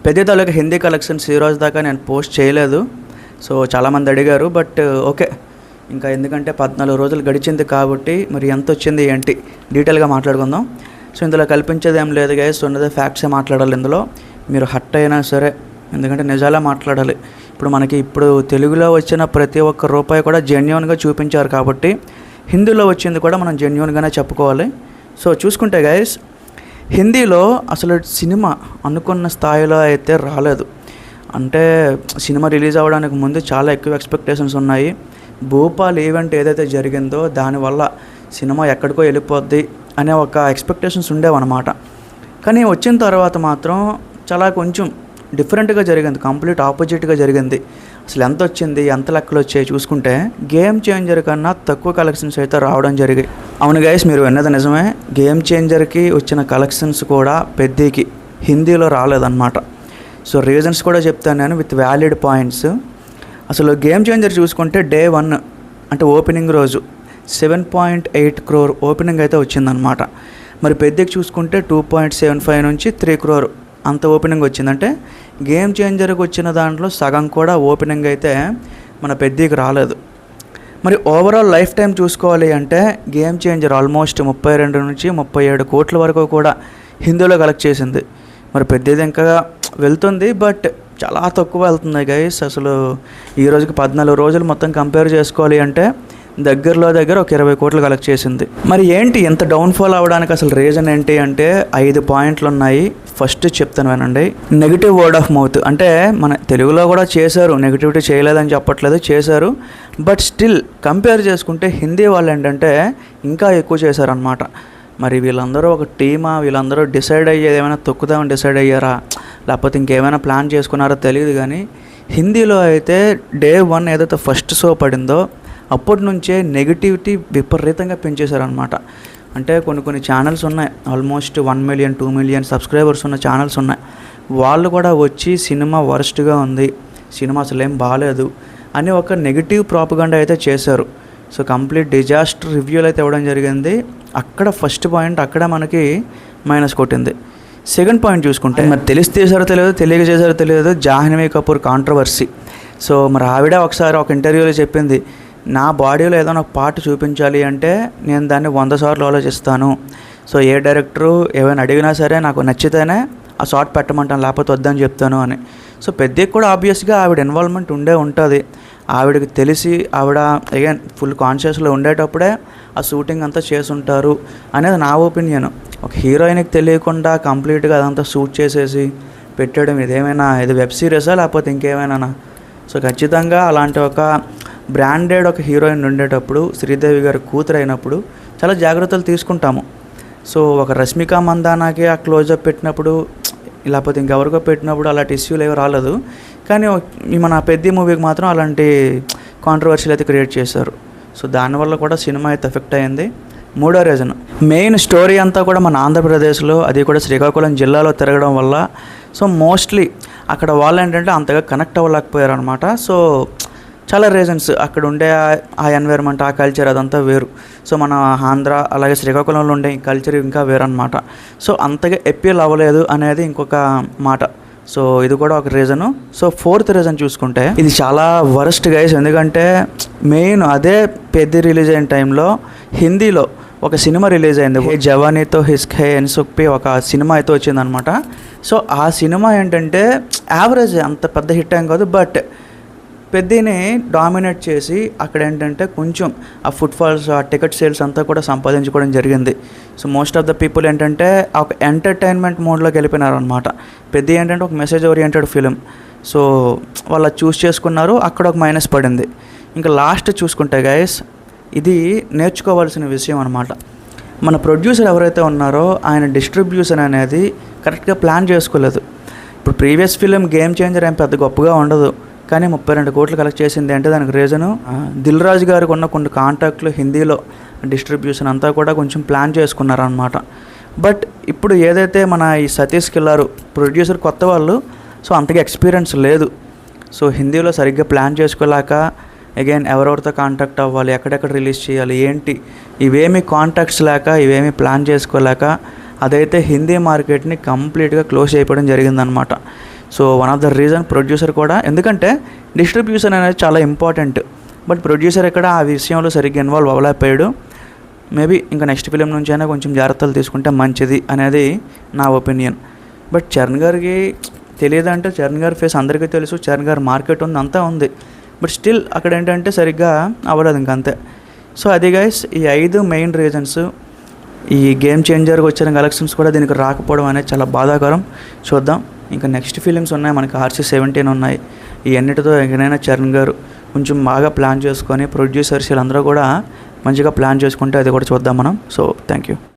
పెద్ద తాలూకా హిందీ కలెక్షన్స్ ఈ రోజు దాకా నేను పోస్ట్ చేయలేదు. సో చాలామంది అడిగారు. బట్ ఓకే, ఇంకా ఎందుకంటే 14 రోజులు గడిచింది కాబట్టి మరి ఎంత వచ్చింది ఏంటి డీటెయిల్గా మాట్లాడుకుందాం. సో ఇందులో కల్పించేది ఏం లేదు గైస్, ఉన్నదే ఫ్యాక్ట్సే మాట్లాడాలి. ఇందులో మీరు హట్ అయినా సరే, ఎందుకంటే నిజాలే మాట్లాడాలి. ఇప్పుడు తెలుగులో వచ్చిన ప్రతి ఒక్క రూపాయి కూడా జెన్యూన్గా చూపించారు కాబట్టి హిందీలో వచ్చింది కూడా మనం జెన్యూన్గానే చెప్పుకోవాలి. సో చూసుకుంటే గైస్, హిందీలో అసలు సినిమా అనుకున్న స్థాయిలో అయితే రాలేదు. అంటే సినిమా రిలీజ్ అవ్వడానికి ముందు చాలా ఎక్కువ ఎక్స్పెక్టేషన్స్ ఉన్నాయి. భోపాల్ ఈవెంట్ ఏదైతే జరిగిందో దానివల్ల సినిమా ఎక్కడికో వెళ్ళిపోద్ది అనే ఒక ఎక్స్పెక్టేషన్స్ ఉండేవన్నమాట. కానీ వచ్చిన తర్వాత మాత్రం చాలా కొంచెం డిఫరెంట్గా జరిగింది, కంప్లీట్ ఆపోజిట్గా జరిగింది. అసలు ఎంత వచ్చింది, ఎంత లెక్కలు వచ్చాయి చూసుకుంటే గేమ్ చేంజర్ కన్నా తక్కువ కలెక్షన్స్ అయితే రావడం జరిగాయి. అవును గైస్, మీరు విన్నది నిజమే. గేమ్ చేంజర్కి వచ్చిన కలెక్షన్స్ కూడా పెద్దకి హిందీలో రాలేదన్నమాట. సో రీజన్స్ కూడా చెప్తాను నేను విత్ వ్యాలిడ్ పాయింట్స్. అసలు గేమ్ చేంజర్ చూసుకుంటే డే 1 అంటే ఓపెనింగ్ రోజు 7.8 crore ఓపెనింగ్ అయితే వచ్చిందనమాట. మరి పెద్దకి చూసుకుంటే 2.75 నుంచి 3 crore అంత ఓపెనింగ్ వచ్చిందంటే గేమ్ చేంజర్కి వచ్చిన దాంట్లో సగం కూడా ఓపెనింగ్ అయితే మన పెద్దకి రాలేదు. మరి ఓవరాల్ లైఫ్ టైం చూసుకోవాలి అంటే గేమ్ చేంజర్ ఆల్మోస్ట్ 32 నుంచి 37 కోట్ల వరకు కూడా హిందీలో కలెక్ట్ చేసింది. మరి పెద్దది ఇంకా వెళ్తుంది, బట్ చాలా తక్కువ వెళ్తుంది గైస్. అసలు ఈ రోజుకి 14 రోజులు మొత్తం కంపేర్ చేసుకోవాలి అంటే దగ్గర ఒక 20 కోట్లు కలెక్ట్ చేసింది. మరి ఏంటి ఎంత డౌన్ఫాల్ అవ్వడానికి అసలు రీజన్ ఏంటి అంటే 5 పాయింట్లు ఉన్నాయి. ఫస్ట్ చెప్తాను వినండి. Negative word of mouth. అంటే మన తెలుగులో కూడా చేశారు, నెగిటివిటీ చేయలేదని చెప్పట్లేదు, చేశారు. బట్ స్టిల్ కంపేర్ చేసుకుంటే హిందీ వాళ్ళు ఏంటంటే ఇంకా ఎక్కువ చేశారనమాట. మరి వీళ్ళందరూ ఒక టీమా, వీళ్ళందరూ డిసైడ్ అయ్యేది ఏమైనా తొక్కుదామని డిసైడ్ అయ్యారా, లేకపోతే ఇంకేమైనా ప్లాన్ చేసుకున్నారో తెలియదు. కానీ హిందీలో అయితే డే 1 ఏదైతే ఫస్ట్ షో పడిందో అప్పటి నుంచే నెగిటివిటీ విపరీతంగా పెంచేశారనమాట. అంటే కొన్ని ఛానల్స్ ఉన్నాయి, ఆల్మోస్ట్ 1 million 2 million సబ్స్క్రైబర్స్ ఉన్న ఛానల్స్ ఉన్నాయి. వాళ్ళు కూడా వచ్చి సినిమా వరస్ట్గా ఉంది, సినిమా అసలు ఏం బాగాలేదు అని ఒక నెగిటివ్ ప్రాపగండా అయితే చేశారు. సో కంప్లీట్ డిజాస్టర్ రివ్యూలు అయితే ఇవ్వడం జరిగింది. అక్కడ ఫస్ట్ పాయింట్ అక్కడ మనకి మైనస్ కొట్టింది. సెకండ్ పాయింట్ చూసుకుంటే మరి తెలిసి చేశారో తెలియదు, తెలియక చేశారో తెలియదు, జాహ్నవి కపూర్ కాంట్రవర్సీ. సో మరి ఆవిడ ఒకసారి ఒక ఇంటర్వ్యూలో చెప్పింది, నా బాడీలో ఏదైనా ఒక పార్ట్ చూపించాలి అంటే నేను దాన్ని 100 సార్లు ఆలోచిస్తాను. సో ఏ డైరెక్టరు ఏమైనా అడిగినా సరే నాకు నచ్చితేనే ఆ షార్ట్ పెట్టమంటాను, లేకపోతే వద్దని చెప్తాను అని. సో పెద్దకి కూడా ఆబ్వియస్గా ఆవిడ ఇన్వాల్వ్మెంట్ ఉంటుంది. ఆవిడకి తెలిసి ఆవిడ అగైన్ ఫుల్ కాన్షియస్లో ఉండేటప్పుడే ఆ షూటింగ్ అంతా చేసుంటారు అనేది నా ఒపీనియన్. ఒక హీరోయిన్కి తెలియకుండా కంప్లీట్గా అదంతా షూట్ చేసేసి పెట్టడం ఇది వెబ్ సిరీసా లేకపోతే ఇంకేమైనా? సో ఖచ్చితంగా అలాంటి ఒక బ్రాండెడ్ ఒక హీరోయిన్ ఉండేటప్పుడు, శ్రీదేవి గారి కూతురు అయినప్పుడు చాలా జాగ్రత్తలు తీసుకుంటాము. సో ఒక రష్మిక మందానాకి ఆ క్లోజప్ పెట్టినప్పుడు లేకపోతే ఇంకెవరికో పెట్టినప్పుడు అలాంటి ఇష్యూలు ఏవి రాలేదు. కానీ మన పెద్ద మూవీకి మాత్రం అలాంటి కాంట్రవర్సీలు అయితే క్రియేట్ చేశారు. సో దానివల్ల కూడా సినిమా అయితే ఎఫెక్ట్ అయింది. మూడో రీజన్, మెయిన్ స్టోరీ అంతా కూడా మన ఆంధ్రప్రదేశ్లో, అది కూడా శ్రీకాకుళం జిల్లాలో తిరగడం వల్ల సో మోస్ట్లీ అక్కడ వాళ్ళు ఏంటంటే అంతగా కనెక్ట్ అవ్వలేకపోయారు అనమాట. సో చాలా రీజన్స్, అక్కడ ఉండే ఆ ఎన్వైర్మెంట్, ఆ కల్చర్ అదంతా వేరు. సో మన ఆంధ్ర అలాగే శ్రీకాకుళంలో ఉండే కల్చర్ ఇంకా వేరు అనమాట. సో అంతగా అపీల్ అవ్వలేదు అనేది ఇంకొక మాట. సో ఇది కూడా ఒక రీజను. సో ఫోర్త్ రీజన్ చూసుకుంటే ఇది చాలా వరస్ట్ గైస్. ఎందుకంటే మెయిన్ అదే పెద్ద రిలీజ్ అయిన టైంలో హిందీలో ఒక సినిమా రిలీజ్ అయింది, జవానీతో హిస్క్ హై అని చెప్పి ఒక సినిమా అయితే వచ్చిందనమాట. సో ఆ సినిమా ఏంటంటే యావరేజ్, అంత పెద్ద హిట్ ఏం కాదు, బట్ పెద్దని డామినేట్ చేసి అక్కడ ఏంటంటే కొంచెం ఆ ఫుట్ఫాల్స్, ఆ టికెట్ సేల్స్ అంతా కూడా సంపాదించుకోవడం జరిగింది. So most of the people ఏంటంటే ఒక ఎంటర్టైన్మెంట్ మోడ్లోకి వెళ్ళిపోయినారు అనమాట. పెద్ద ఏంటంటే ఒక మెసేజ్ ఓరియంటెడ్ ఫిలిం. సో వాళ్ళు చూస్ చేసుకున్నారు, అక్కడ ఒక మైనస్ పడింది. ఇంకా లాస్ట్ చూసుకుంటే గైస్, ఇది నేర్చుకోవాల్సిన విషయం అనమాట. మన ప్రొడ్యూసర్ ఎవరైతే ఉన్నారో ఆయన డిస్ట్రిబ్యూషన్ అనేది కరెక్ట్గా ప్లాన్ చేసుకోలేదు. ఇప్పుడు ప్రీవియస్ ఫిలిం గేమ్ చేంజర్ ఏం పెద్ద గొప్పగా ఉండదు, కానీ 32 కోట్లు కలెక్ట్ చేసింది అంటే దానికి రీజను దిల్ రాజు గారికి ఉన్న కొన్ని కాంటాక్ట్లు హిందీలో డిస్ట్రిబ్యూషన్ అంతా కూడా కొంచెం ప్లాన్ చేసుకున్నారనమాట. బట్ ఇప్పుడు ఏదైతే మన ఈ సతీష్ కిల్లారు ప్రొడ్యూసర్ కొత్త వాళ్ళు, సో అంతగా ఎక్స్పీరియన్స్ లేదు. సో హిందీలో సరిగ్గా ప్లాన్ చేసుకోలేక అగైన్ ఎవరెవరితో కాంటాక్ట్ అవ్వాలి, ఎక్కడెక్కడ రిలీజ్ చేయాలి ఏంటి, ఇవేమీ కాంటాక్ట్స్ లేక, ఇవేమీ ప్లాన్ చేసుకోలేక అదైతే హిందీ మార్కెట్ని కంప్లీట్గా క్లోజ్ అయిపోవడం జరిగిందనమాట. So one of the reason producer కూడా, ఎందుకంటే డిస్ట్రిబ్యూషన్ అనేది చాలా ఇంపార్టెంట్. బట్ ప్రొడ్యూసర్ ఎక్కడ ఆ విషయంలో సరిగ్గా ఇన్వాల్వ్ అవ్వలేకపోయాడు. మేబీ ఇంకా నెక్స్ట్ ఫిలిం నుంచి అయినా కొంచెం జాగ్రత్తలు తీసుకుంటే మంచిది అనేది నా ఒపీనియన్. బట్ చరణ్ గారికి తెలియదంటే, చరణ్ గారి ఫేస్ అందరికీ తెలుసు, చరణ్ గారి మార్కెట్ ఉంది, అంతా ఉంది. బట్ స్టిల్ అక్కడ ఏంటంటే సరిగ్గా అవ్వలేదు ఇంకంతే. సో అది గైస్, ఈ 5 మెయిన్ రీజన్స్. ఈ గేమ్ చేంజర్కి వచ్చిన కలెక్షన్స్ కూడా దీనికి రాకపోవడం అనేది చాలా బాధాకరం. చూద్దాం, ఇంకా నెక్స్ట్ ఫిలిమ్స్ ఉన్నాయి మనకి, RC-17 ఉన్నాయి. ఈ అన్నిటితో ఎక్కడైనా చరణ్ గారు కొంచెం బాగా ప్లాన్ చేసుకొని, ప్రొడ్యూసర్స్ వీళ్ళందరూ కూడా మంచిగా ప్లాన్ చేసుకుంటే అది కూడా చూద్దాం మనం. So thank you.